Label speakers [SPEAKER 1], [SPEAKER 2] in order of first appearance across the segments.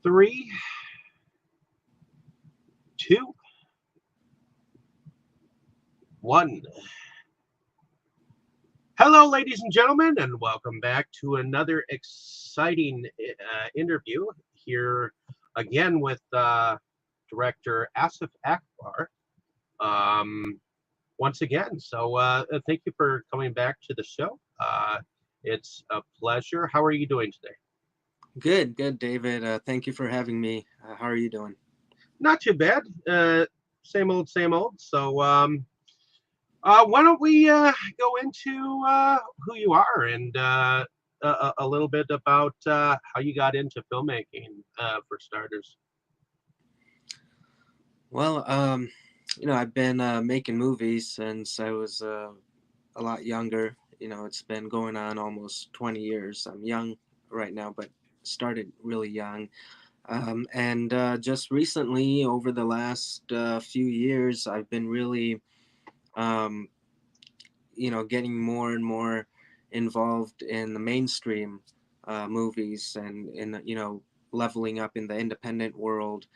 [SPEAKER 1] Three, two, one. Hello, ladies and gentlemen, and welcome back to another exciting interview here again with director Asif Akbar. Um, Once again, so thank you for coming back to the show. It's a pleasure. How are you doing today?
[SPEAKER 2] Good, David. Thank you for having me. How are you doing?
[SPEAKER 1] Not too bad. Same old, same old. So, why don't we go into who you are and a little bit about how you got into filmmaking, for starters?
[SPEAKER 2] Well, I've been making movies since I was a lot younger. It's been going on almost 20 years. I'm young right now, but started really young. And just recently, over the last few years, I've been really, um, getting more and more involved in the mainstream movies and leveling up in the independent world,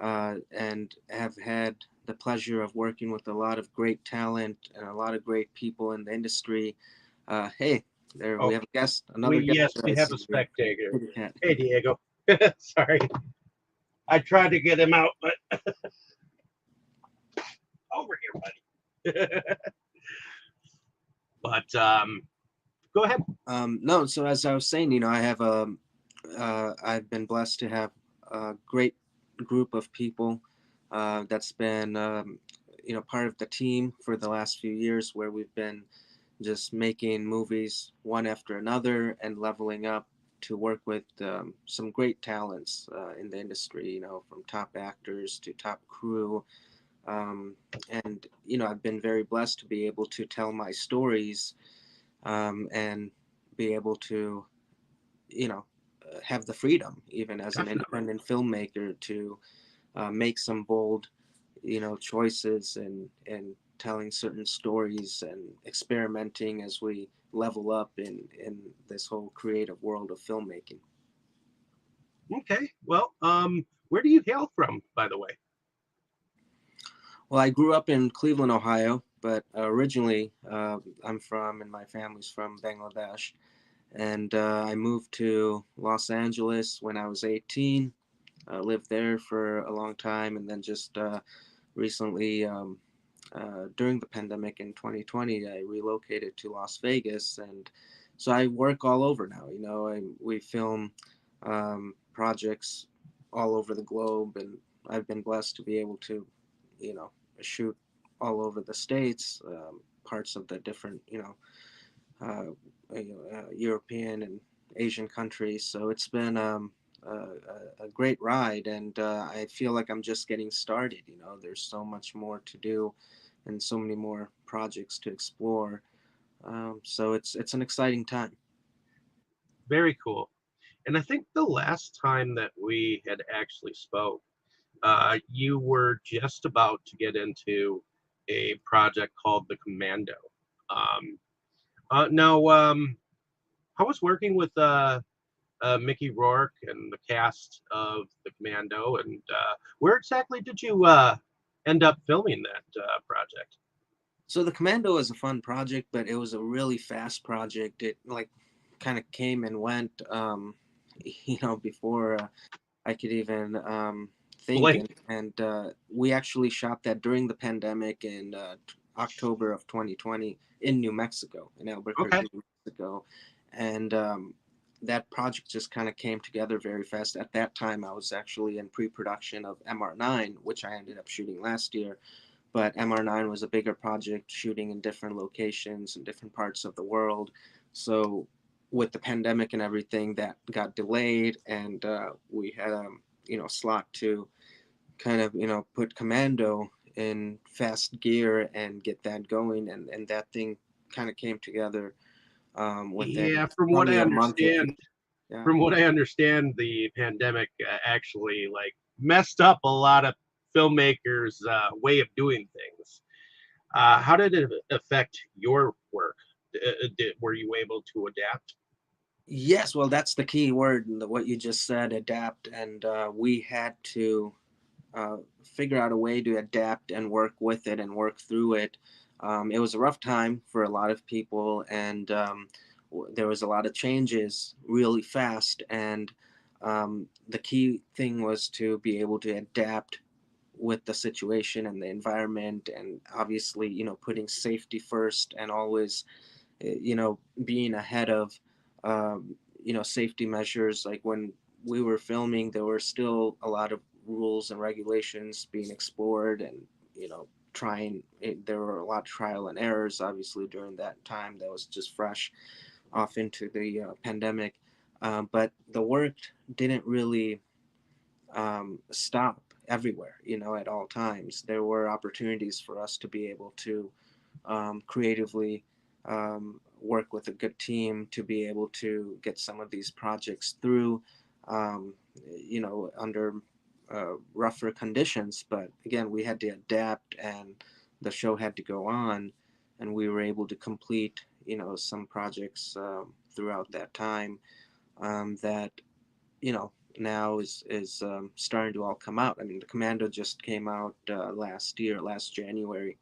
[SPEAKER 2] and have had the pleasure of working with a lot of great talent and a lot of great people in the industry. Hey, there we
[SPEAKER 1] Oh,
[SPEAKER 2] have a guest,
[SPEAKER 1] we
[SPEAKER 2] another guest
[SPEAKER 1] yes,
[SPEAKER 2] that
[SPEAKER 1] we
[SPEAKER 2] I
[SPEAKER 1] have a
[SPEAKER 2] see here.
[SPEAKER 1] spectator.
[SPEAKER 2] Kitty cat.
[SPEAKER 1] Hey, Diego. Sorry, I tried to get him out, but over here, buddy. But go ahead.
[SPEAKER 2] No, so as I was saying, I've been blessed to have a great group of people that's been, part of the team for the last few years, where we've been just making movies one after another and leveling up to work with some great talents in the industry, from top actors to top crew. And, I've been very blessed to be able to tell my stories, and be able to, you know, have the freedom, even as an
[SPEAKER 1] Definitely.
[SPEAKER 2] independent filmmaker, to make some bold, choices and telling certain stories and experimenting as we level up in this whole creative world of filmmaking.
[SPEAKER 1] Okay. Well, where do you hail from, by the way?
[SPEAKER 2] Well, I grew up in Cleveland, Ohio, but originally I'm from, and my family's from Bangladesh. And I moved to Los Angeles when I was 18. Lived there for a long time, and then just recently, during the pandemic in 2020, I relocated to Las Vegas, and so I work all over now. We film projects all over the globe, and I've been blessed to be able to, you know, shoot all over the states, parts of the different, European and Asian countries. So it's been a great ride, and I feel like I'm just getting started. There's so much more to do, and so many more projects to explore. So it's an exciting time.
[SPEAKER 1] Very cool. And I think the last time that we had actually spoke, you were just about to get into a project called The Commando. Um, now, I was working with Mickey Rourke and the cast of The Commando, and where exactly did you end up filming that project?
[SPEAKER 2] So the Commando is a fun project, but it was a really fast project. It like kind of came and went, before I could even think.
[SPEAKER 1] Blink.
[SPEAKER 2] And we actually shot that during the pandemic in October of 2020 in New Mexico, in
[SPEAKER 1] Okay.
[SPEAKER 2] Albuquerque, New Mexico. And that project just kind of came together very fast. At that time, I was actually in pre-production of MR9, which I ended up shooting last year. But MR9 was a bigger project, shooting in different locations in different parts of the world. So with the pandemic and everything, that got delayed, and we had a slot to kind of put Commando in fast gear and get that going, and that thing kind of came together within
[SPEAKER 1] Yeah, from what
[SPEAKER 2] probably
[SPEAKER 1] I
[SPEAKER 2] a month or two.
[SPEAKER 1] understand,
[SPEAKER 2] Yeah.
[SPEAKER 1] the pandemic actually like messed up a lot of filmmakers' way of doing things. How did it affect your work? Were you able to adapt?
[SPEAKER 2] Yes, well, that's the key word, what you just said, adapt. And we had to figure out a way to adapt and work with it and work through it. It was a rough time for a lot of people, and there was a lot of changes really fast. And the key thing was to be able to adapt with the situation and the environment, and obviously, putting safety first, and always being ahead of safety measures. Like when we were filming, there were still a lot of rules and regulations being explored, and trying it, there were a lot of trial and errors obviously during that time that was just fresh off into the pandemic. But the work didn't really stop everywhere, at all times. There were opportunities for us to be able to creatively work with a good team to be able to get some of these projects through, um, under rougher conditions. But again, we had to adapt, and the show had to go on, and we were able to complete, some projects throughout that time, that now is starting to all come out. I mean, the Commando just came out last January,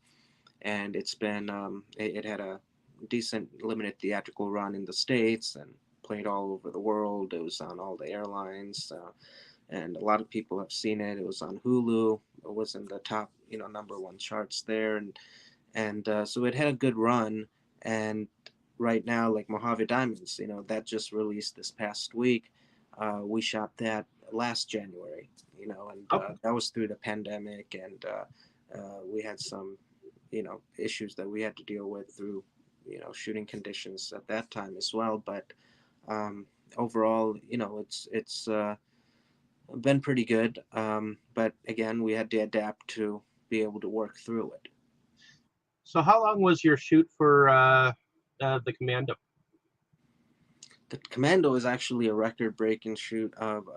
[SPEAKER 2] and it had a decent limited theatrical run in the states and played all over the world. It was on all the airlines, and a lot of people have seen it. It was on Hulu. It was in the top, number one charts there, and so it had a good run. And right now, like Mojave Diamonds, that just released this past week. We shot that last January, and
[SPEAKER 1] Okay.
[SPEAKER 2] that was through the pandemic, and we had some, issues that we had to deal with through, shooting conditions at that time as well. But um, overall, it's been pretty good. But again, we had to adapt to be able to work through it.
[SPEAKER 1] So how long was your shoot for the Commando?
[SPEAKER 2] The Commando is actually a record-breaking shoot of,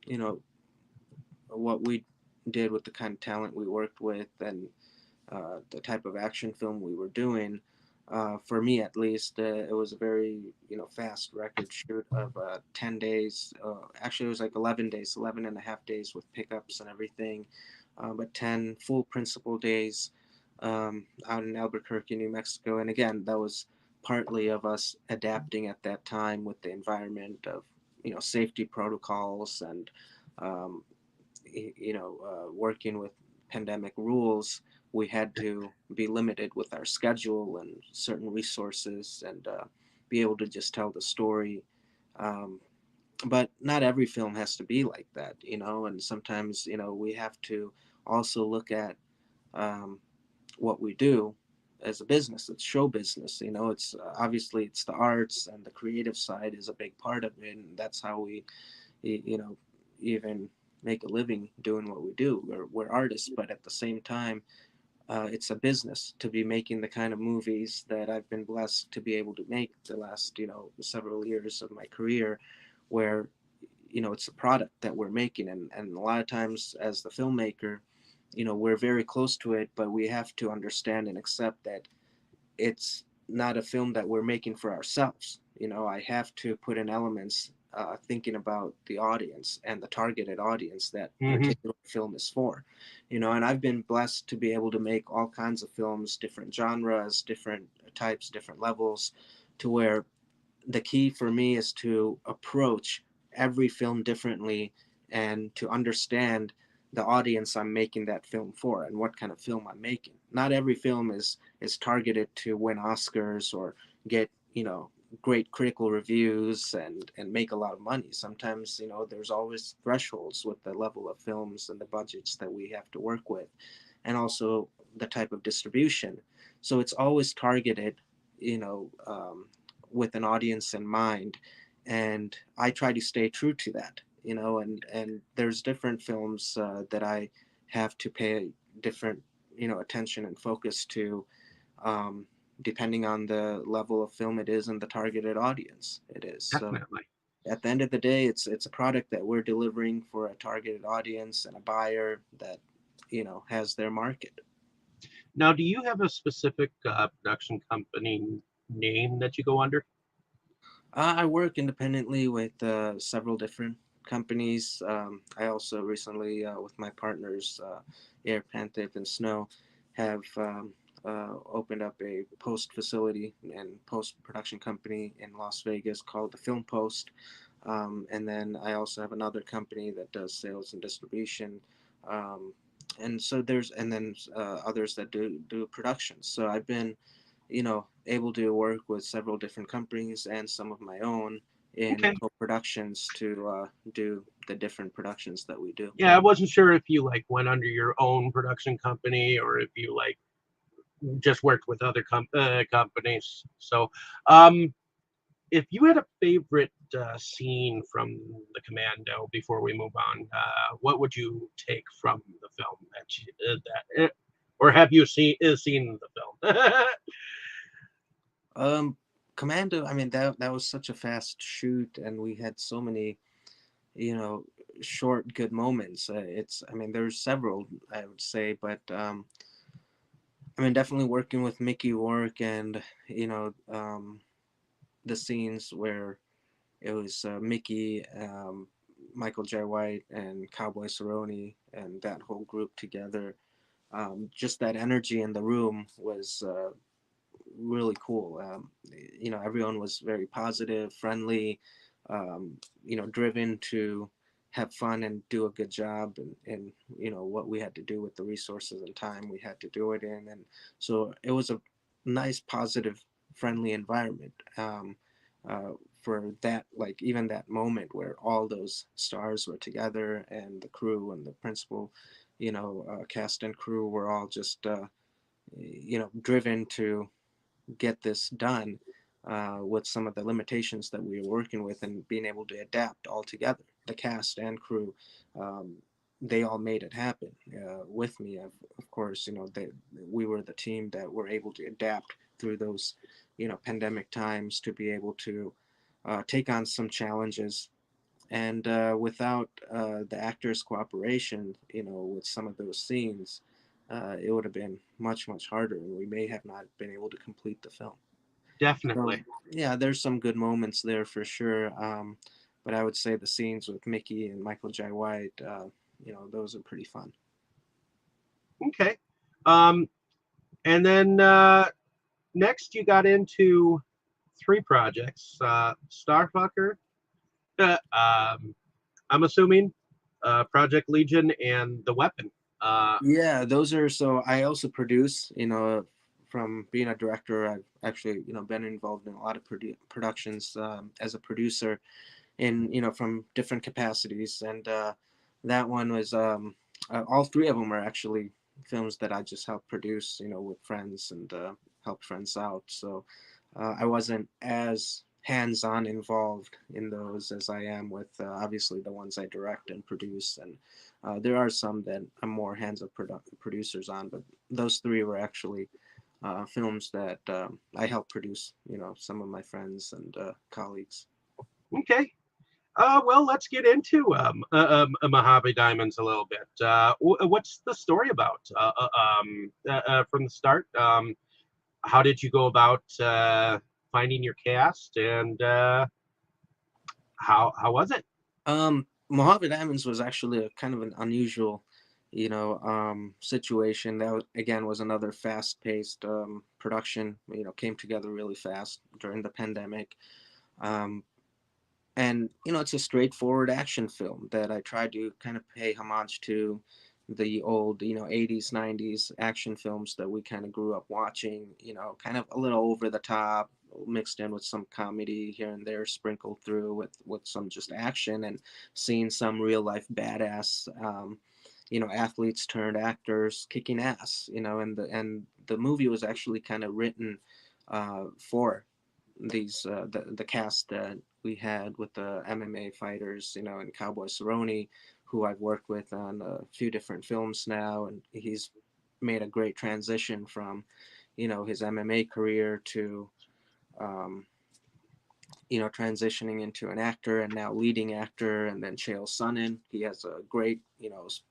[SPEAKER 2] you know, what we did with the kind of talent we worked with, and the type of action film we were doing. For me, at least, it was a very fast record shoot of 10 days. Actually, it was like 11 days, 11 and a half days with pickups and everything, but 10 full principal days out in Albuquerque, New Mexico. And again, that was partly of us adapting at that time with the environment of safety protocols, and um, working with pandemic rules. We had to be limited with our schedule and certain resources, and be able to just tell the story. Um, but not every film has to be like that, and sometimes, we have to also look at um, what we do as a business. It's show business. It's obviously it's the arts, and the creative side is a big part of it, and that's how we you know even make a living doing what we do. We're artists, but at the same time, it's a business to be making the kind of movies that I've been blessed to be able to make the last several years of my career, where it's a product that we're making. And a lot of times as the filmmaker, we're very close to it, but we have to understand and accept that it's not a film that we're making for ourselves. I have to put in elements, thinking about the audience and the targeted audience that
[SPEAKER 1] Hmm.
[SPEAKER 2] particular film is for. And I've been blessed to be able to make all kinds of films, different genres, different types, different levels, to where the key for me is to approach every film differently, and to understand the audience I'm making that film for and what kind of film I'm making. Not every film is targeted to win Oscars or get, great critical reviews and make a lot of money. Sometimes, there's always thresholds with the level of films and the budgets that we have to work with, and also the type of distribution. So it's always targeted, you know, um, with an audience in mind, and I try to stay true to that. And there's different films that I have to pay different, attention and focus to, um, depending on the level of film it is and the targeted audience it is. So
[SPEAKER 1] Definitely.
[SPEAKER 2] at the end of the day, it's a product that we're delivering for a targeted audience and a buyer that has their market.
[SPEAKER 1] Now, do you have a specific production company name that you go under?
[SPEAKER 2] I work independently with several different companies. I also recently, with my partners, Air Panther and Snow, have opened up a post facility and post production company in Las Vegas called the Film Post. And then I also have another company that does sales and distribution. Um, and so there's, and then others that do productions. So I've been, able to work with several different companies and some of my own in
[SPEAKER 1] Okay.
[SPEAKER 2] co-productions to do the different productions that we do.
[SPEAKER 1] Yeah, I wasn't sure if you like went under your own production company or if you like just worked with other companies. So, um, if you had a favorite scene from the Commando before we move on, what would you take from the film or have you seen the film?
[SPEAKER 2] Um, Commando, I mean that was such a fast shoot, and we had so many, you know, short good moments. I mean, there's several I would say, but I mean, definitely working with Mickey Rourke and the scenes where it was Mickey, Michael J. White, and Cowboy Cerrone, and that whole group together. Just that energy in the room was really cool. Everyone was very positive, friendly, driven to have fun and do a good job, and what we had to do with the resources and time we had to do it in, and so it was a nice, positive, friendly environment. Uh, for that, like even that moment where all those stars were together and the crew and the principal, cast and crew were all just driven to get this done with some of the limitations that we were working with and being able to adapt all together. The cast and crew, um, they all made it happen with me. Of course, we were the team that were able to adapt through those, pandemic times to be able to take on some challenges. And without the actors' cooperation, with some of those scenes, it would have been much, much harder, and we may have not been able to complete the film. So
[SPEAKER 1] Definitely.
[SPEAKER 2] yeah, there's some good moments there for sure. But I would say the scenes with Mickey and Michael J. White, those are pretty fun.
[SPEAKER 1] Okay. Um, and then next you got into three projects: Starfucker. I'm assuming Project Legion and The Weapon. Uh,
[SPEAKER 2] Yeah, those are so I also produce, from being a director, I've actually, been involved in a lot of productions as a producer in, from different capacities. And that one was, all three of them are actually films that I just helped produce, with friends and helped friends out. So I wasn't as hands-on involved in those as I am with obviously the ones I direct and produce, and there are some that I'm more hands-on producers on, but those three were actually films that I helped produce. Some of my friends and colleagues.
[SPEAKER 1] okay. Well, let's get into Mojave Diamonds a little bit. What's the story about from the start? How did you go about finding your cast, and how was it?
[SPEAKER 2] Mojave Diamonds was actually a kind of an unusual, situation. That again was another fast-paced production. Came together really fast during the pandemic. Um, and it's a straightforward action film that I tried to kind of pay homage to the old 80s 90s action films that we kind of grew up watching, kind of a little over the top, mixed in with some comedy here and there, sprinkled through with some just action, and seeing some real life badass athletes turned actors kicking ass, and the movie was actually kind of written for these the cast that we had with the MMA fighters, and Cowboy Cerrone, who I've worked with on a few different films now, and he's made a great transition from, his MMA career to, um, transitioning into an actor and now leading actor, and then Chael Sonnen. He has a great,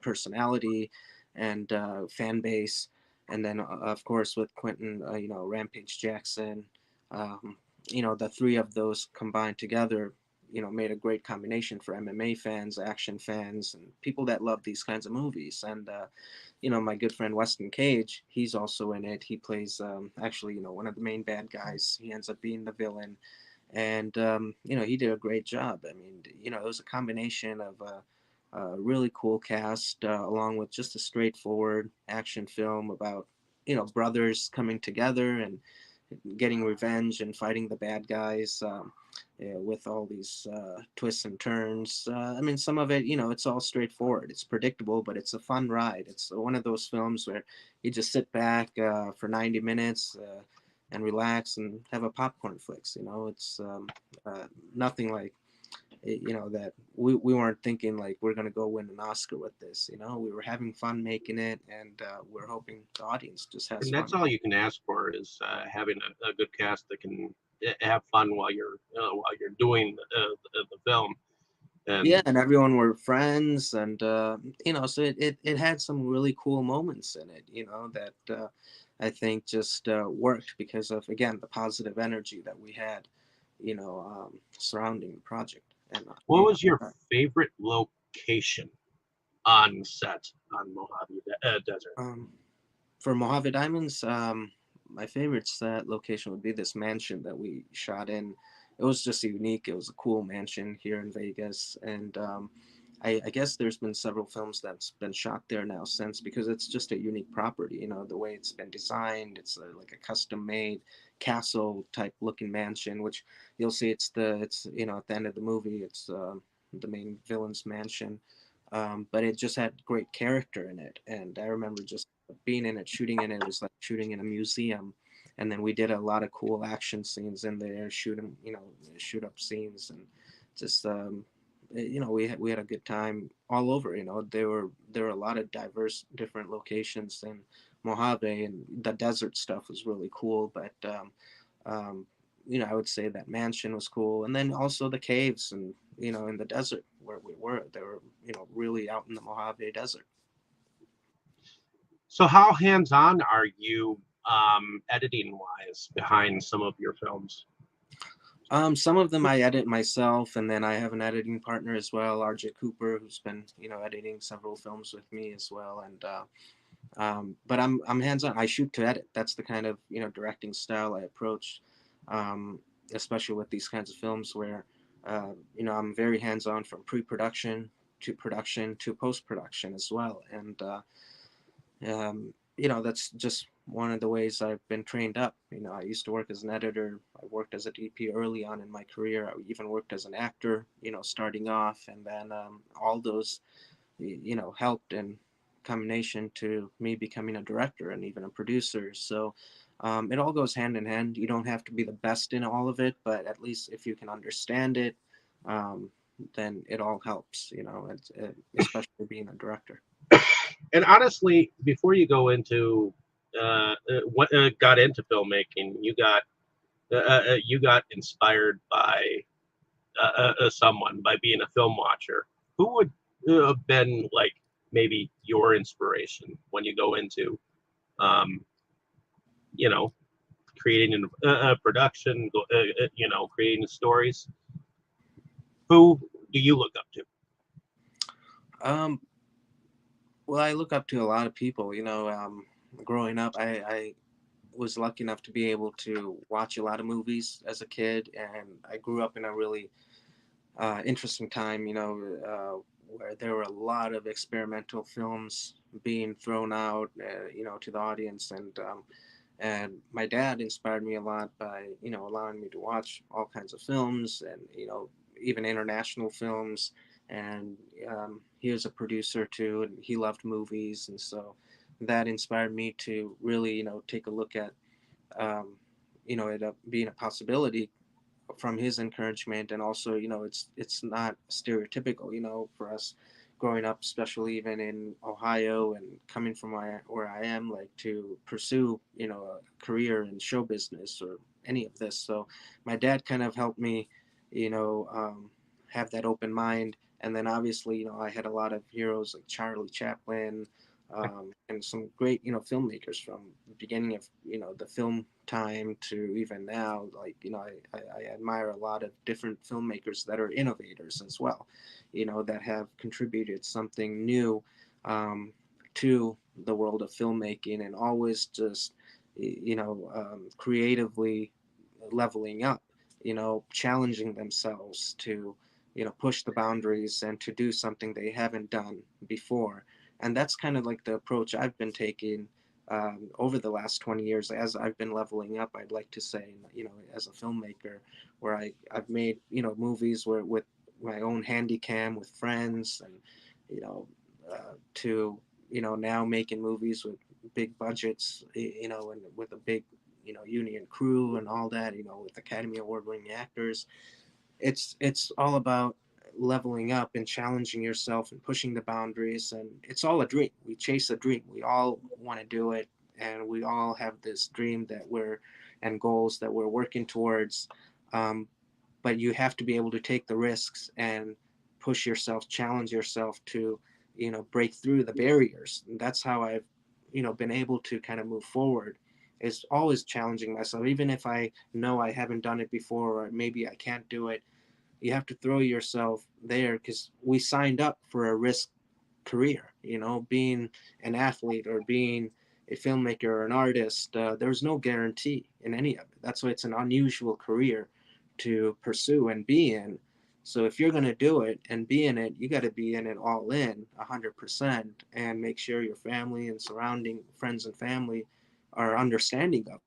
[SPEAKER 2] personality and fan base, and then of course with Quentin, Rampage Jackson. the three of those combined together, made a great combination for MMA fans, action fans, and people that love these kinds of movies. And my good friend Weston Cage, he's also in it. He plays actually, one of the main bad guys. He ends up being the villain, and he did a great job. I mean, it was a combination of a really cool cast, along with just a straightforward action film about brothers coming together and getting revenge and fighting the bad guys, yeah, with all these twists and turns. I mean, some of it, it's all straightforward. It's predictable, but it's a fun ride. It's one of those films where you just sit back for 90 minutes and relax and have a popcorn flicks. It's nothing like that we weren't thinking like we're going to go win an Oscar with this. We were having fun making it, and we're hoping the audience just has
[SPEAKER 1] And
[SPEAKER 2] fun.
[SPEAKER 1] that's all you can ask for is having a good cast that can have fun while you're doing the film.
[SPEAKER 2] Yeah,
[SPEAKER 1] And
[SPEAKER 2] and everyone were friends, and so it had some really cool moments in it, that I think just worked because of, again, the positive energy that we had, surrounding the project. And
[SPEAKER 1] what was your favorite location on set on Mojave Desert?
[SPEAKER 2] um, for Mojave Diamonds, my favorite set location would be this mansion that we shot in. It was just unique. It was a cool mansion here in Vegas, and I guess there's been several films that's been shot there now since, because it's just a unique property. The way it's been designed, it's like a custom made castle type looking mansion, which you'll see. It's at the end of the movie, it's the main villain's mansion, but it just had great character in it. And I remember just being in it, shooting in it. It was like shooting in a museum. And then we did a lot of cool action scenes in there, shooting, shoot up scenes, and just we had a good time all over. There were a lot of diverse different locations in Mojave, and the desert stuff was really cool. But um, I would say that mansion was cool, and then also the caves and in the desert where we were. They were really out in the Mojave Desert.
[SPEAKER 1] So how hands-on are you editing wise behind some of your films?
[SPEAKER 2] Some of them I edit myself, and then I have an editing partner as well, RJ Cooper, who's been editing several films with me as well. And but I'm hands on. I shoot to edit. That's the kind of directing style I approach, um, especially with these kinds of films where I'm very hands on from production to post production as well. And that's just one of the ways I've been trained up. I used to work as an editor. I worked as a DP early on in my career. I even worked as an actor, starting off, and then all those helped in combination to me becoming a director and even a producer. So it all goes hand in hand. You don't have to be the best in all of it, but at least if you can understand it, um, then it all helps. Especially being a director.
[SPEAKER 1] And honestly, before you go into what got into filmmaking, you got inspired by someone by being a film watcher. Who would have been like maybe your inspiration when you go into um, you know creating a production, creating stories? Who do you look up to?
[SPEAKER 2] Um, well, I look up to a lot of people. Growing up, I was lucky enough to be able to watch a lot of movies as a kid, and I grew up in a really interesting time, where there were a lot of experimental films being thrown out, to the audience, and my dad inspired me a lot by, allowing me to watch all kinds of films, and even international films. And he was a producer too, and he loved movies, and so that inspired me to really, take a look at, um, it being a possibility from his encouragement. And also it's not stereotypical for us growing up, especially even in Ohio and coming from where I am, like to pursue a career in show business or any of this. So my dad kind of helped me you know have that open mind. And then obviously I had a lot of heroes like Charlie Chaplin, and some great, filmmakers from the beginning of, the film time to even now. Like, I admire a lot of different filmmakers that are innovators as well, that have contributed something new um, to the world of filmmaking, and always just, creatively leveling up, challenging themselves to, push the boundaries and to do something they haven't done before. And that's kind of like the approach I've been taking over the last 20 years as I've been leveling up. I'd like to say, as a filmmaker, where I've made, movies where with my own handy cam with friends, and, to, now making movies with big budgets, and with a big, union crew and all that, with Academy Award winning actors. It's all about leveling up and challenging yourself and pushing the boundaries, and it's all a dream. We chase a dream. We all want to do it, and we all have this dream that we're and goals that we're working towards. um, but you have to be able to take the risks and push yourself, challenge yourself to, break through the barriers. And that's how I've, been able to kind of move forward, is always challenging myself, even if I know I haven't done it before, or maybe I can't do it. You have to throw yourself there, because we signed up for a risk career. Being an athlete or being a filmmaker or an artist, there's no guarantee in any of it. That's why it's an unusual career to pursue and be in. So if you're going to do it and be in it, you got to be in it all in 100%, and make sure your family and surrounding friends and family are understanding of.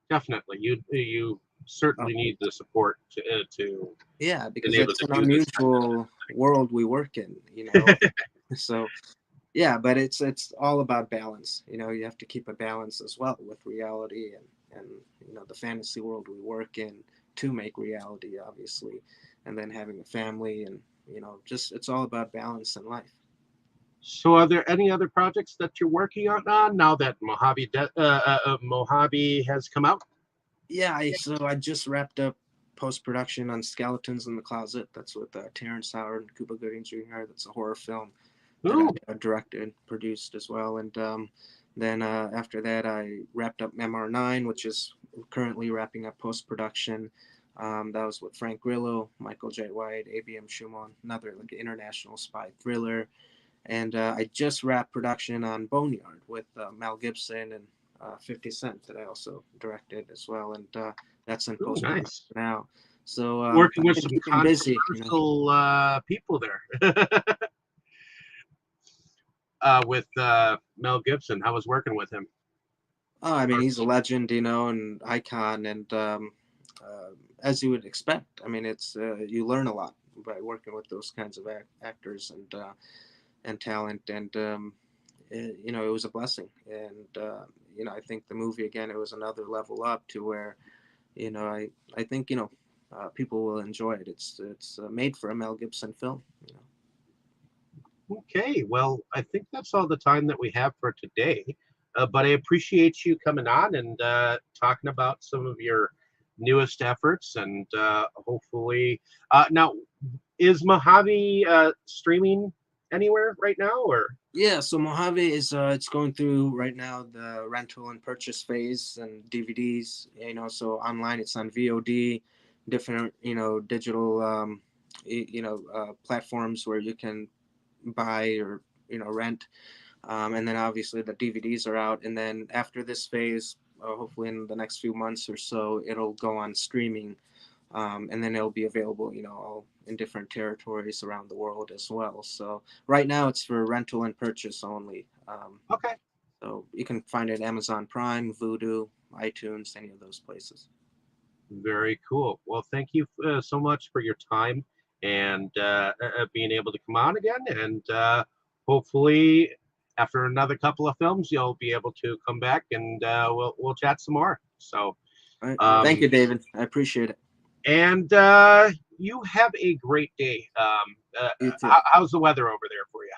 [SPEAKER 1] Definitely, you certainly need the support to
[SPEAKER 2] Yeah, because
[SPEAKER 1] enable
[SPEAKER 2] it's
[SPEAKER 1] to
[SPEAKER 2] an
[SPEAKER 1] do this kind
[SPEAKER 2] unusual world we work in.
[SPEAKER 1] of.
[SPEAKER 2] So yeah, but it's all about balance. You have to keep a balance as well with reality, and the fantasy world we work in, to make reality, obviously, and then having a family, and just it's all about balance in life.
[SPEAKER 1] So, are there any other projects that you're working on now that Mojave has come out?
[SPEAKER 2] Yeah, I just wrapped up post production on Skeletons in the Closet. That's with Terrence Howard and Cuba Gooding Jr. That's a horror film that I
[SPEAKER 1] Ooh,
[SPEAKER 2] directed and produced as well. And then after that, I wrapped up Memoir 9, which is currently wrapping up post production. That was with Frank Grillo, Michael J. White, ABM Shumon, another like international spy thriller. And I just wrapped production on Boneyard with Mel Gibson and 50 Cent, that I also directed as well. And that's in
[SPEAKER 1] ooh,
[SPEAKER 2] post production
[SPEAKER 1] nice.
[SPEAKER 2] now. So
[SPEAKER 1] Working
[SPEAKER 2] I've
[SPEAKER 1] with
[SPEAKER 2] been
[SPEAKER 1] some
[SPEAKER 2] keeping busy.
[SPEAKER 1] controversial people there. With Mel Gibson, how was working with him?
[SPEAKER 2] Oh, I mean, he's a legend, and icon, and uh, as you would expect. I mean, it's you learn a lot by working with those kinds of actors and talent, and it was a blessing. And I think the movie, again, it was another level up to where, I think, people will enjoy it. It's made for a Mel Gibson film.
[SPEAKER 1] Okay, well, I think that's all the time that we have for today. But I appreciate you coming on and talking about some of your newest efforts, and hopefully, now is Mojave streaming anywhere right now, or
[SPEAKER 2] Yeah, so Mojave is it's going through right now the rental and purchase phase and DVDs. So online it's on VOD, different digital platforms where you can buy or rent, and then obviously the DVDs are out. And then after this phase, hopefully in the next few months or so, it'll go on streaming, and then it'll be available, all in different territories around the world as well. So right now it's for rental and purchase only.
[SPEAKER 1] okay?
[SPEAKER 2] So you can find it Amazon Prime, Vudu, iTunes, any of those places.
[SPEAKER 1] Very cool. Well, thank you so much for your time and being able to come on again. And hopefully, after another couple of films, you'll be able to come back and we'll chat some more. So,
[SPEAKER 2] All right. Thank
[SPEAKER 1] um,
[SPEAKER 2] you, David. I appreciate it.
[SPEAKER 1] and you have a great day.
[SPEAKER 2] You too.
[SPEAKER 1] How's the weather over there for you?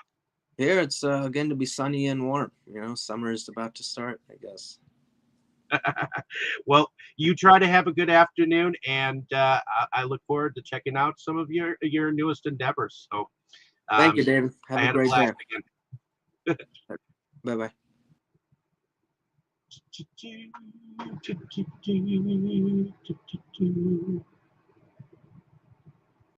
[SPEAKER 2] Here it's again to be sunny and warm. Summer is about to start, I guess.
[SPEAKER 1] Well, you try to have a good afternoon, and I look forward to checking out some of your newest endeavors. So,
[SPEAKER 2] Thank
[SPEAKER 1] Um,
[SPEAKER 2] you, David.
[SPEAKER 1] I
[SPEAKER 2] Have a
[SPEAKER 1] had a
[SPEAKER 2] great
[SPEAKER 1] blast
[SPEAKER 2] day.
[SPEAKER 1] again.
[SPEAKER 2] Bye bye.